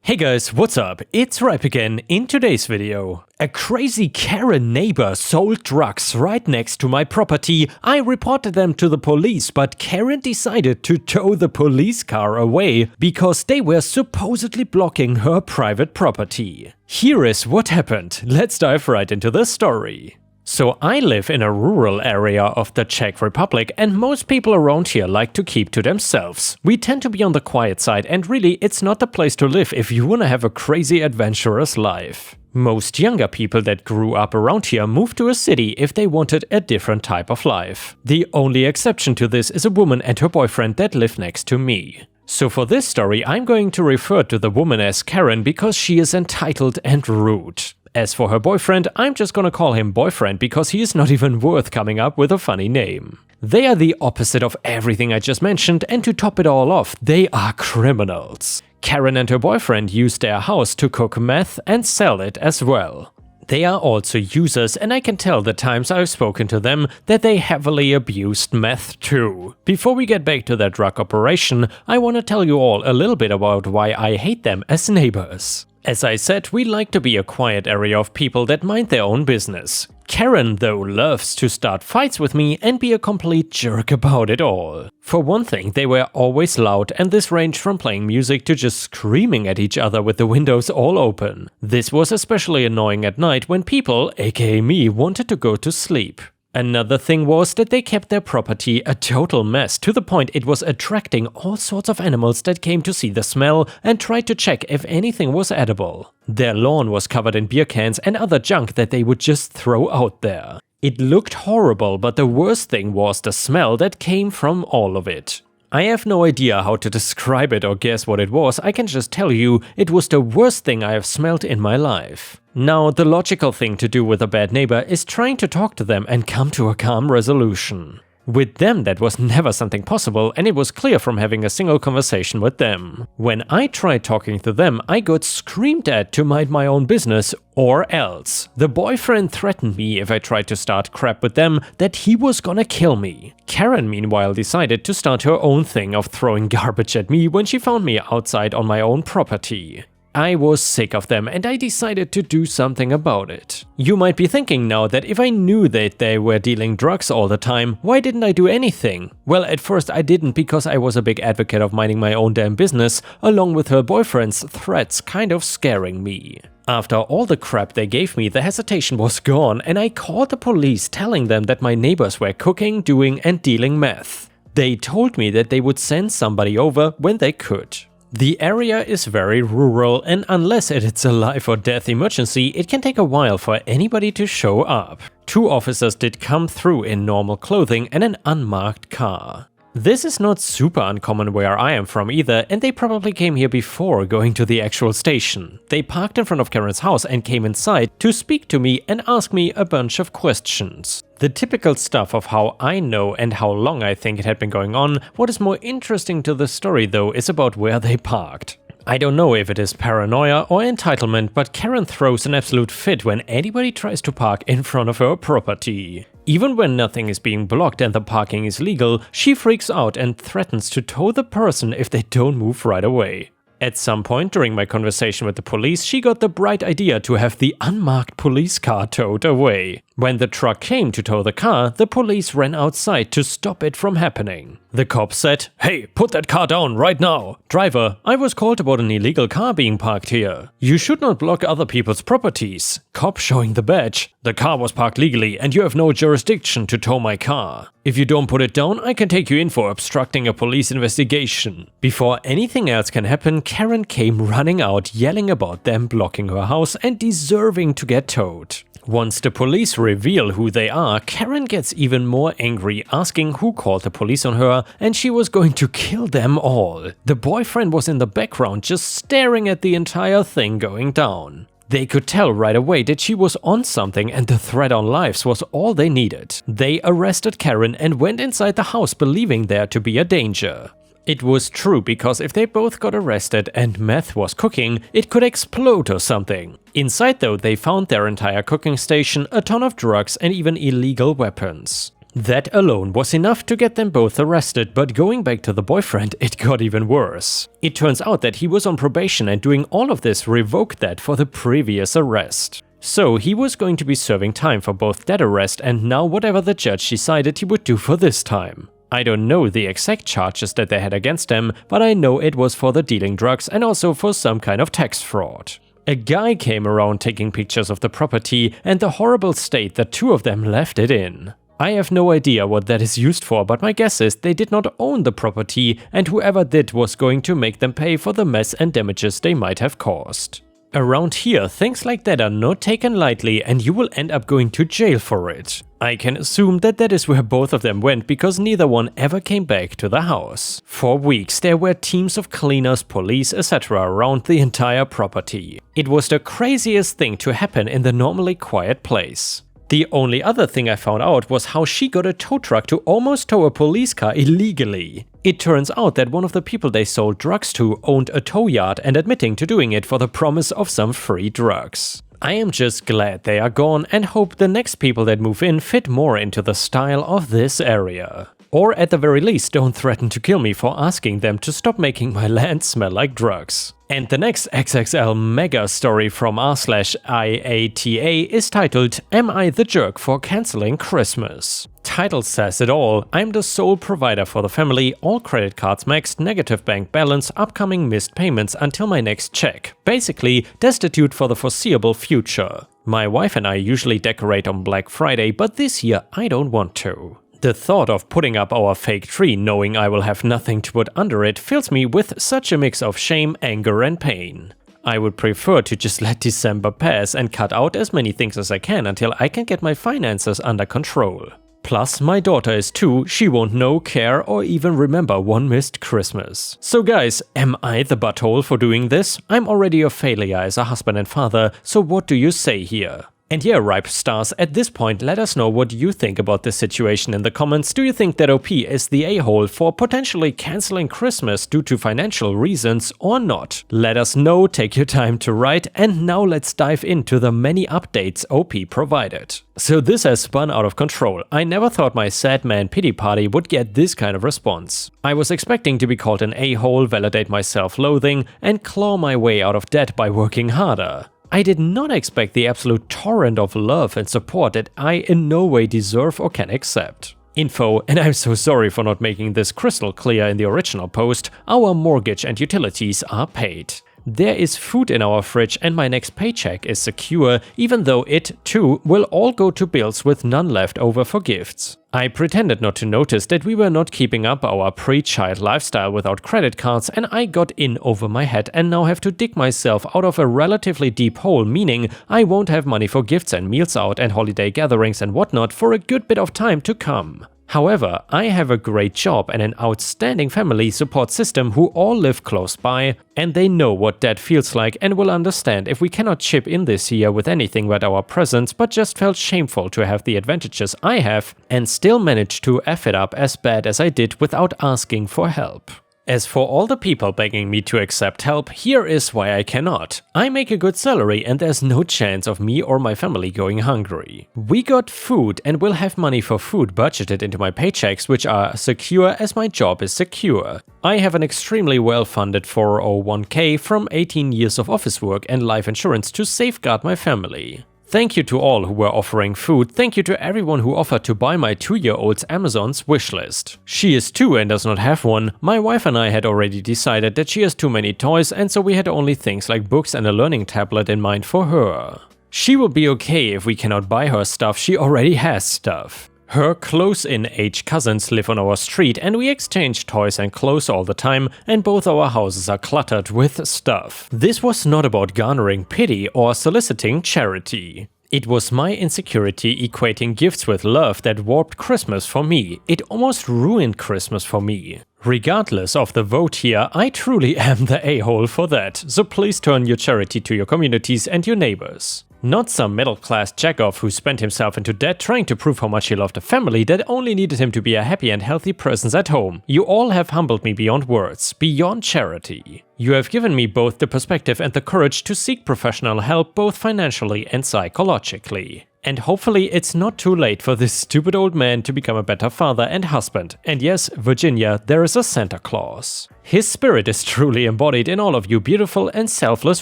Hey guys, what's up? It's Ripe again. In today's video, a crazy Karen neighbor sold drugs right next to my property. I reported them to the police, but Karen decided to tow the police car away because they were supposedly blocking her private property. Here is what happened. Let's dive right into the story. So I live in a rural area of the Czech Republic, and most people around here like to keep to themselves. We tend to be on the quiet side, and really it's not the place to live if you wanna have a crazy adventurous life. Most younger people that grew up around here moved to a city if they wanted a different type of life. The only exception to this is a woman and her boyfriend that live next to me. So for this story I'm going to refer to the woman as Karen because she is entitled and rude. As for her boyfriend, I'm just gonna call him boyfriend because he is not even worth coming up with a funny name. They are the opposite of everything I just mentioned, and to top it all off, they are criminals. Karen and her boyfriend use their house to cook meth and sell it as well. They are also users, and I can tell the times I've spoken to them that they heavily abused meth too. Before we get back to their drug operation, I want to tell you all a little bit about why I hate them as neighbors. As I said, we like to be a quiet area of people that mind their own business. Karen, though, loves to start fights with me and be a complete jerk about it all. For one thing, they were always loud, and this ranged from playing music to just screaming at each other with the windows all open. This was especially annoying at night when people, aka me, wanted to go to sleep. Another thing was that they kept their property a total mess, to the point it was attracting all sorts of animals that came to see the smell and tried to check if anything was edible. Their lawn was covered in beer cans and other junk that they would just throw out there. It looked horrible, but the worst thing was the smell that came from all of it. I have no idea how to describe it or guess what it was. I can just tell you it was the worst thing I have smelled in my life. Now, the logical thing to do with a bad neighbor is trying to talk to them and come to a calm resolution. With them that was never something possible, and it was clear from having a single conversation with them. When I tried talking to them, I got screamed at to mind my own business or else. The boyfriend threatened me if I tried to start crap with them that he was gonna kill me. Karen meanwhile decided to start her own thing of throwing garbage at me when she found me outside on my own property. I was sick of them and I decided to do something about it. You might be thinking now that if I knew that they were dealing drugs all the time, why didn't I do anything? Well, at first I didn't because I was a big advocate of minding my own damn business, along with her boyfriend's threats kind of scaring me. After all the crap they gave me, the hesitation was gone and I called the police telling them that my neighbors were cooking, doing and dealing meth. They told me that they would send somebody over when they could. The area is very rural, and unless it's a life or death emergency, it can take a while for anybody to show up. 2 officers did come through in normal clothing and an unmarked car. This is not super uncommon where I am from either, and they probably came here before going to the actual station. They parked in front of Karen's house and came inside to speak to me and ask me a bunch of questions. The typical stuff of how I know and how long I think it had been going on. What is more interesting to the story though is about where they parked. I don't know if it is paranoia or entitlement, but Karen throws an absolute fit when anybody tries to park in front of her property. Even when nothing is being blocked and the parking is legal, she freaks out and threatens to tow the person if they don't move right away. At some point during my conversation with the police, she got the bright idea to have the unmarked police car towed away. When the truck came to tow the car, the police ran outside to stop it from happening. The cop said, "Hey, put that car down right now. Driver, I was called about an illegal car being parked here. You should not block other people's properties." Cop showing the badge. "The car was parked legally and you have no jurisdiction to tow my car. If you don't put it down, I can take you in for obstructing a police investigation." Before anything else can happen, Karen came running out yelling about them blocking her house and deserving to get towed. Once the police reveal who they are, Karen gets even more angry, asking who called the police on her, and she was going to kill them all. The boyfriend was in the background just staring at the entire thing going down. They could tell right away that she was on something and the threat on lives was all they needed. They arrested Karen and went inside the house believing there to be a danger. It was true because if they both got arrested and meth was cooking, it could explode or something. Inside though, they found their entire cooking station, a ton of drugs and even illegal weapons. That alone was enough to get them both arrested, but going back to the boyfriend, it got even worse. It turns out that he was on probation and doing all of this revoked that for the previous arrest. So he was going to be serving time for both that arrest and now whatever the judge decided he would do for this time. I don't know the exact charges that they had against him, but I know it was for the dealing drugs and also for some kind of tax fraud. A guy came around taking pictures of the property and the horrible state that two of them left it in. I have no idea what that is used for, but my guess is they did not own the property and whoever did was going to make them pay for the mess and damages they might have caused. Around here, things like that are not taken lightly and you will end up going to jail for it. I can assume that that is where both of them went because neither one ever came back to the house. For weeks there were teams of cleaners, police, etc. around the entire property. It was the craziest thing to happen in the normally quiet place. The only other thing I found out was how she got a tow truck to almost tow a police car illegally. It turns out that one of the people they sold drugs to owned a tow yard and admitting to doing it for the promise of some free drugs. I am just glad they are gone and hope the next people that move in fit more into the style of this area. Or at the very least don't threaten to kill me for asking them to stop making my land smell like drugs. And the next XXL mega story from r/IATA is titled Am I the Jerk for Canceling Christmas? Title says it all. I'm the sole provider for the family, all credit cards maxed, negative bank balance, upcoming missed payments until my next check. Basically, destitute for the foreseeable future. My wife and I usually decorate on Black Friday, but this year I don't want to. The thought of putting up our fake tree knowing I will have nothing to put under it fills me with such a mix of shame, anger and pain. I would prefer to just let December pass and cut out as many things as I can until I can get my finances under control. Plus, my daughter is 2, she won't know, care or even remember one missed Christmas. So guys, am I the butthole for doing this? I'm already a failure as a husband and father, so what do you say here? And yeah, Ripe Stars, at this point let us know what you think about this situation in the comments. Do you think that OP is the a-hole for potentially cancelling Christmas due to financial reasons or not? Let us know, take your time to write, and now let's dive into the many updates OP provided. So this has spun out of control. I never thought my sad man pity party would get this kind of response. I was expecting to be called an a-hole, validate my self-loathing, and claw my way out of debt by working harder. I did not expect the absolute torrent of love and support that I in no way deserve or can accept. Info, and I'm so sorry for not making this crystal clear in the original post, our mortgage and utilities are paid. There is food in our fridge and my next paycheck is secure, even though it, too, will all go to bills with none left over for gifts. I pretended not to notice that we were not keeping up our pre-child lifestyle without credit cards and I got in over my head and now have to dig myself out of a relatively deep hole, meaning I won't have money for gifts and meals out and holiday gatherings and whatnot for a good bit of time to come. However, I have a great job and an outstanding family support system who all live close by, and they know what that feels like and will understand if we cannot chip in this year with anything but our presence, but just felt shameful to have the advantages I have and still manage to F it up as bad as I did without asking for help. As for all the people begging me to accept help, here is why I cannot. I make a good salary and there's no chance of me or my family going hungry. We got food and will have money for food budgeted into my paychecks, which are secure as my job is secure. I have an extremely well-funded 401k from 18 years of office work and life insurance to safeguard my family. Thank you to all who were offering food, thank you to everyone who offered to buy my 2-year-old's Amazon's wishlist. She is 2 and does not have one. My wife and I had already decided that she has too many toys and so we had only things like books and a learning tablet in mind for her. She will be okay if we cannot buy her stuff, she already has stuff. Her close-in age cousins live on our street and we exchange toys and clothes all the time and both our houses are cluttered with stuff. This was not about garnering pity or soliciting charity. It was my insecurity equating gifts with love that warped Christmas for me. It almost ruined Christmas for me. Regardless of the vote here, I truly am the a-hole for that, so please turn your charity to your communities and your neighbors. Not some middle-class jack-off who spent himself into debt trying to prove how much he loved a family that only needed him to be a happy and healthy presence at home. You all have humbled me beyond words, beyond charity. You have given me both the perspective and the courage to seek professional help both financially and psychologically. And hopefully it's not too late for this stupid old man to become a better father and husband. And yes, Virginia, there is a Santa Claus. His spirit is truly embodied in all of you beautiful and selfless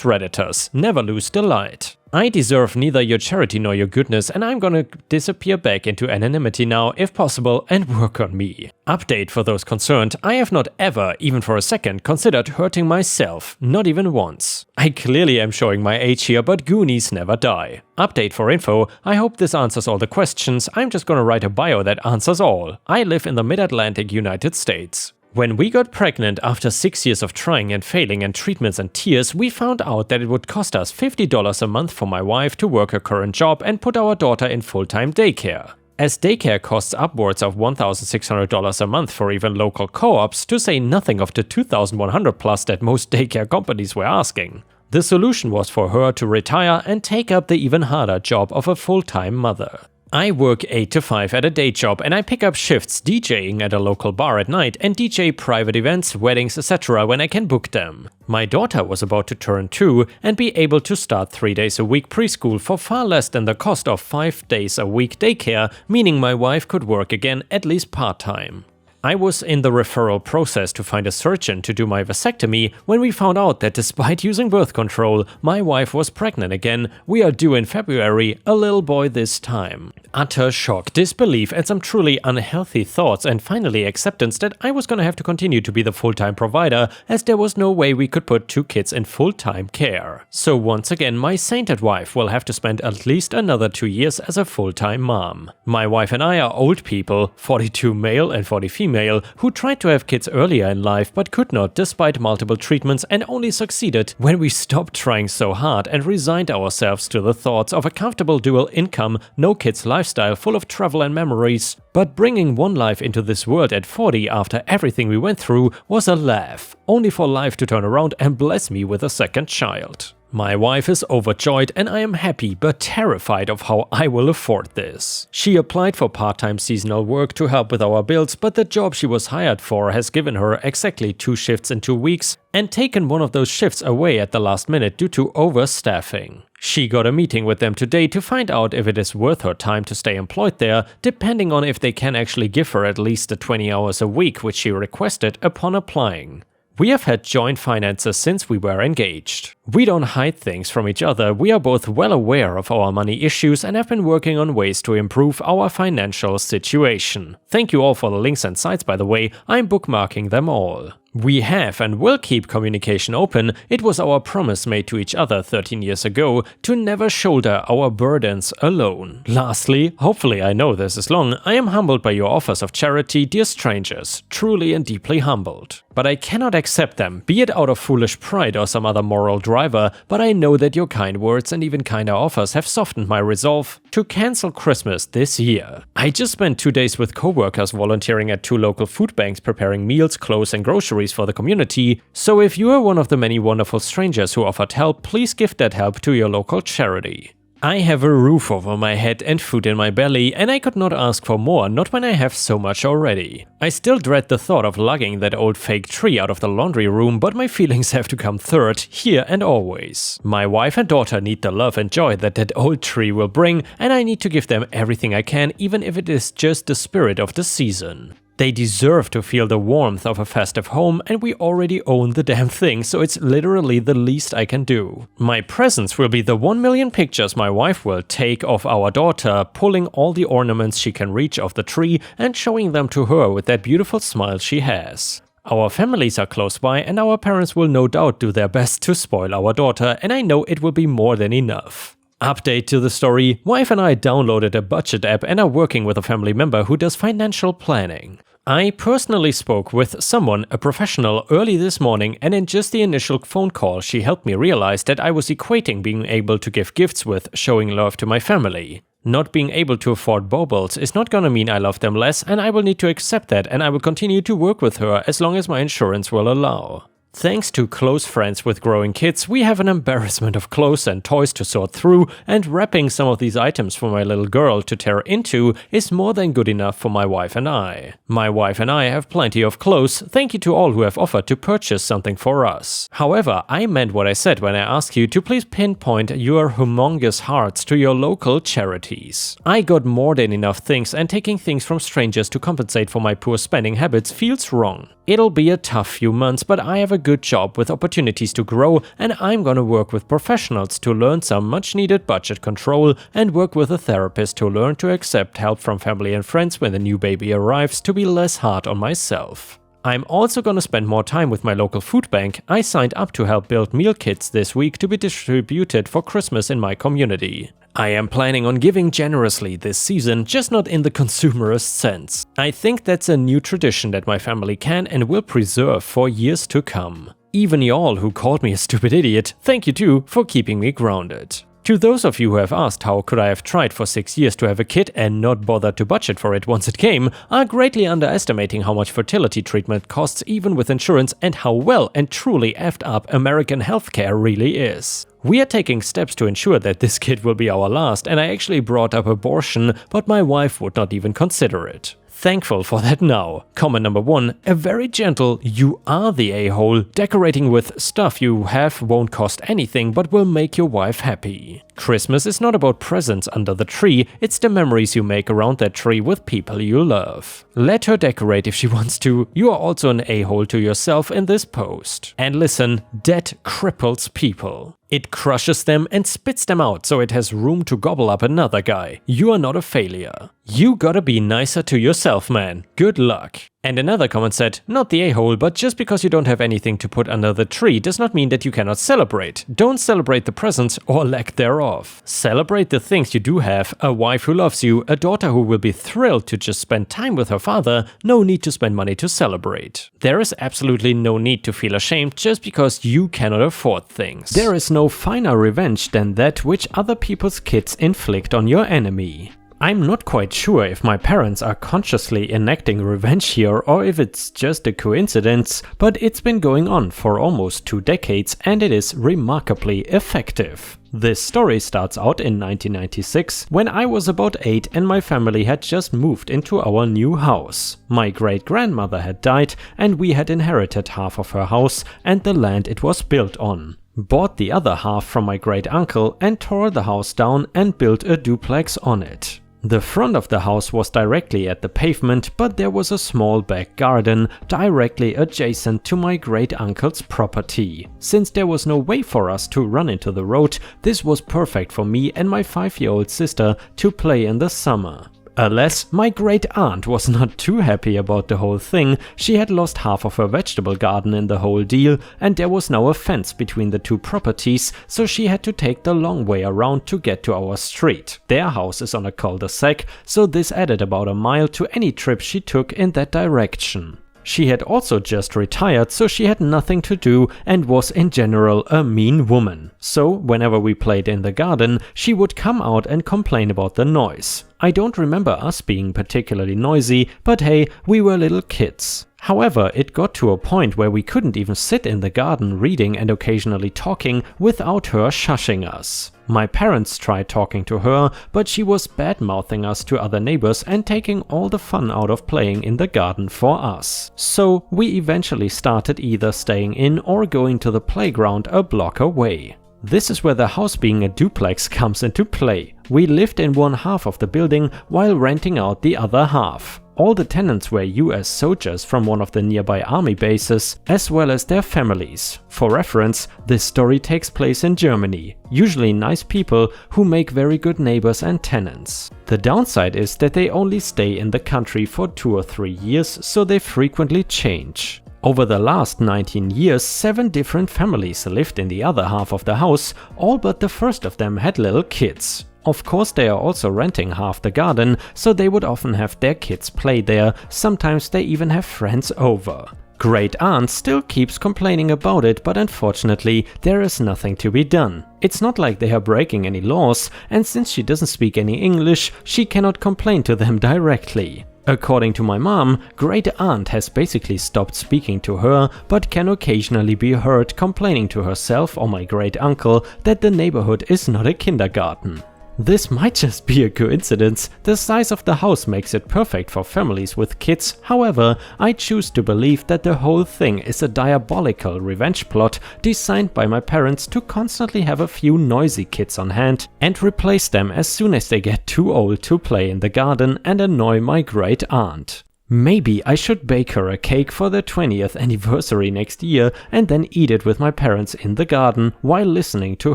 Redditors. Never lose the light. I deserve neither your charity nor your goodness, and I'm gonna disappear back into anonymity now, if possible, and work on me. Update for those concerned, I have not ever, even for a second, considered hurting myself, not even once. I clearly am showing my age here, but Goonies never die. Update for info, I hope this answers all the questions. I'm just gonna write a bio that answers all. I live in the Mid-Atlantic United States. When we got pregnant after 6 years of trying and failing and treatments and tears, we found out that it would cost us $50 a month for my wife to work her current job and put our daughter in full-time daycare. As daycare costs upwards of $1,600 a month for even local co-ops, to say nothing of the $2,100 plus that most daycare companies were asking. The solution was for her to retire and take up the even harder job of a full-time mother. I work 8 to 5 at a day job, and I pick up shifts DJing at a local bar at night and DJ private events, weddings, etc. when I can book them. My daughter was about to turn 2 and be able to start 3 days a week preschool for far less than the cost of 5 days a week daycare, meaning my wife could work again at least part-time. I was in the referral process to find a surgeon to do my vasectomy when we found out that despite using birth control, my wife was pregnant again. We are due in February, a little boy this time. Utter shock, disbelief, and some truly unhealthy thoughts, and finally acceptance that I was gonna have to continue to be the full-time provider, as there was no way we could put 2 kids in full-time care. So once again, my sainted wife will have to spend at least another 2 years as a full-time mom. My wife and I are old people, 42 male and 40 female, who tried to have kids earlier in life but could not despite multiple treatments, and only succeeded when we stopped trying so hard and resigned ourselves to the thoughts of a comfortable dual income, no kids lifestyle full of travel and memories. But bringing one life into this world at 40 after everything we went through was a laugh, only for life to turn around and bless me with a second child. My wife is overjoyed, and I am happy but terrified of how I will afford this. She applied for part-time seasonal work to help with our bills, but the job she was hired for has given her exactly 2 shifts in 2 weeks and taken one of those shifts away at the last minute due to overstaffing. She got a meeting with them today to find out if it is worth her time to stay employed there, depending on if they can actually give her at least the 20 hours a week which she requested upon applying. We have had joint finances since we were engaged. We don't hide things from each other, we are both well aware of our money issues and have been working on ways to improve our financial situation. Thank you all for the links and sites, by the way, I'm bookmarking them all. We have and will keep communication open. It was our promise made to each other 13 years ago to never shoulder our burdens alone. Lastly, hopefully I know this is long, I am humbled by your offers of charity, dear strangers, truly and deeply humbled. But I cannot accept them, be it out of foolish pride or some other moral driver, but I know that your kind words and even kinder offers have softened my resolve to cancel Christmas this year. I just spent 2 days with co-workers volunteering at 2 local food banks preparing meals, clothes and groceries for the community, so if you are one of the many wonderful strangers who offered help, please give that help to your local charity. I have a roof over my head and food in my belly, and I could not ask for more, not when I have so much already. I still dread the thought of lugging that old fake tree out of the laundry room, but my feelings have to come third, here and always. My wife and daughter need the love and joy that old tree will bring, and I need to give them everything I can, even if it is just the spirit of the season. They deserve to feel the warmth of a festive home, and we already own the damn thing, so it's literally the least I can do. My presents will be the 1 million pictures my wife will take of our daughter, pulling all the ornaments she can reach off the tree and showing them to her with that beautiful smile she has. Our families are close by, and our parents will no doubt do their best to spoil our daughter, and I know it will be more than enough. Update to the story, wife and I downloaded a budget app and are working with a family member who does financial planning. I personally spoke with someone, a professional, early this morning, and in just the initial phone call she helped me realize that I was equating being able to give gifts with showing love to my family. Not being able to afford baubles is not gonna mean I love them less, and I will need to accept that, and I will continue to work with her as long as my insurance will allow. Thanks to close friends with growing kids, we have an embarrassment of clothes and toys to sort through, and wrapping some of these items for my little girl to tear into is more than good enough for my wife and I. My wife and I have plenty of clothes, thank you to all who have offered to purchase something for us. However, I meant what I said when I asked you to please pinpoint your humongous hearts to your local charities. I got more than enough things, and taking things from strangers to compensate for my poor spending habits feels wrong. It'll be a tough few months, but I have a good job with opportunities to grow, and I'm gonna work with professionals to learn some much needed budget control, and work with a therapist to learn to accept help from family and friends when the new baby arrives, to be less hard on myself. I'm also gonna spend more time with my local food bank. I signed up to help build meal kits this week to be distributed for Christmas in my community. I am planning on giving generously this season, just not in the consumerist sense. I think that's a new tradition that my family can and will preserve for years to come. Even y'all who called me a stupid idiot, thank you too for keeping me grounded. To those of you who have asked how could I have tried for 6 years to have a kid and not bothered to budget for it once it came, are greatly underestimating how much fertility treatment costs even with insurance, and how well and truly effed up American healthcare really is. We are taking steps to ensure that this kid will be our last, and I actually brought up abortion, but my wife would not even consider it. Thankful for that now. Comment number 1, a very gentle "you are the a-hole" decorating with stuff you have won't cost anything but will make your wife happy. Christmas is not about presents under the tree, it's the memories you make around that tree with people you love. Let her decorate if she wants to, you are also an a-hole to yourself in this post. And listen, debt cripples people. It crushes them and spits them out so it has room to gobble up another guy. You are not a failure. You gotta be nicer to yourself, man. Good luck. And another comment said, not the a-hole, but just because you don't have anything to put under the tree does not mean that you cannot celebrate. Don't celebrate the presents or lack thereof. Celebrate the things you do have, a wife who loves you, a daughter who will be thrilled to just spend time with her father, no need to spend money to celebrate. There is absolutely no need to feel ashamed just because you cannot afford things. There is no finer revenge than that which other people's kids inflict on your enemy. I'm not quite sure if my parents are consciously enacting revenge here or if it's just a coincidence, but it's been going on for almost 2 decades and it is remarkably effective. This story starts out in 1996, when I was about 8 and my family had just moved into our new house. My great-grandmother had died and we had inherited half of her house and the land it was built on. Bought the other half from my great-uncle and tore the house down and built a duplex on it. The front of the house was directly at the pavement, but there was a small back garden directly adjacent to my great-uncle's property. Since there was no way for us to run into the road, this was perfect for me and my 5-year-old sister to play in the summer. Alas, my great-aunt was not too happy about the whole thing. She had lost half of her vegetable garden in the whole deal, and there was now a fence between the 2 properties, so she had to take the long way around to get to our street. Their house is on a cul-de-sac, so this added about a mile to any trip she took in that direction. She had also just retired, so she had nothing to do and was in general a mean woman. So whenever we played in the garden, she would come out and complain about the noise. I don't remember us being particularly noisy, but hey, we were little kids. However, it got to a point where we couldn't even sit in the garden reading and occasionally talking without her shushing us. My parents tried talking to her, but she was bad-mouthing us to other neighbors and taking all the fun out of playing in the garden for us. So we eventually started either staying in or going to the playground a block away. This is where the house being a duplex comes into play. We lived in one half of the building while renting out the other half. All the tenants were US soldiers from one of the nearby army bases, as well as their families. For reference, this story takes place in Germany. Usually nice people who make very good neighbors and tenants. The downside is that they only stay in the country for 2 or 3 years, so they frequently change. Over the last 19 years, 7 different families lived in the other half of the house, all but the first of them had little kids. Of course, they are also renting half the garden, so they would often have their kids play there, sometimes they even have friends over. Great aunt still keeps complaining about it, but unfortunately there is nothing to be done. It's not like they are breaking any laws, and since she doesn't speak any English, she cannot complain to them directly. According to my mom, great aunt has basically stopped speaking to her, but can occasionally be heard complaining to herself or my great uncle that the neighborhood is not a kindergarten. This might just be a coincidence. The size of the house makes it perfect for families with kids. However, I choose to believe that the whole thing is a diabolical revenge plot designed by my parents to constantly have a few noisy kids on hand and replace them as soon as they get too old to play in the garden and annoy my great aunt. Maybe I should bake her a cake for their 20th anniversary next year and then eat it with my parents in the garden while listening to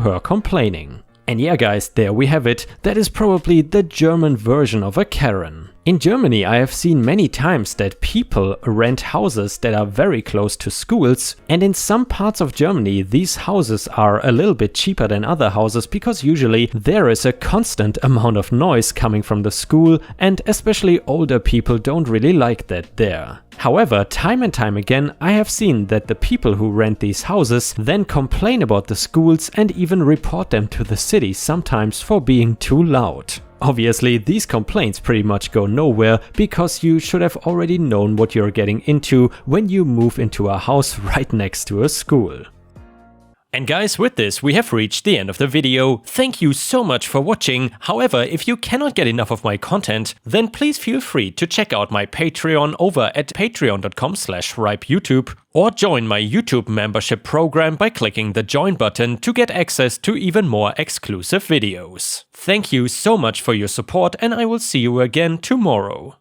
her complaining. And yeah guys, there we have it. That is probably the German version of a Karen. In Germany, I have seen many times that people rent houses that are very close to schools, and in some parts of Germany these houses are a little bit cheaper than other houses because usually there is a constant amount of noise coming from the school, and especially older people don't really like that there. However, time and time again I have seen that the people who rent these houses then complain about the schools and even report them to the city sometimes for being too loud. Obviously, these complaints pretty much go nowhere because you should have already known what you're getting into when you move into a house right next to a school. And guys, with this we have reached the end of the video. Thank you so much for watching. However, if you cannot get enough of my content, then please feel free to check out my Patreon over at patreon.com/ripeyoutube or join my YouTube membership program by clicking the join button to get access to even more exclusive videos. Thank you so much for your support, and I will see you again tomorrow.